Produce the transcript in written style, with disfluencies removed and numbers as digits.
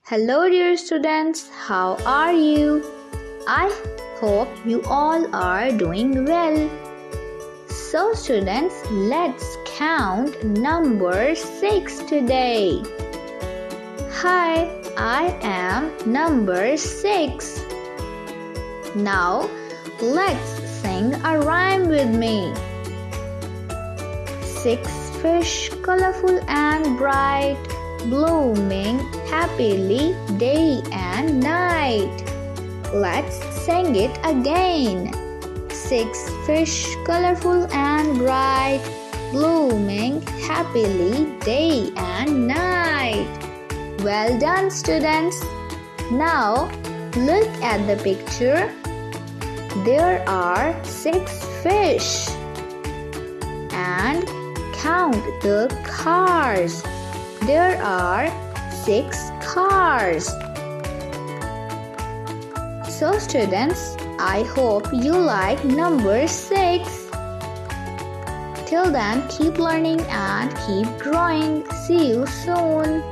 Hello dear students, how are you? I hope you all are doing well. So students, let's count number 6 today. Hi, I am number 6. Now, let's sing a rhyme with me. 6 fish, colorful and bright, blooming happily day and night. Let's sing it again. 6 fish, colorful and bright, blooming happily day and night. Well done, students. Now, look at the picture. There are 6 fish. And count the cars. There are 6 cars. So students, I hope you like number 6. Till then, keep learning and keep growing. See you soon.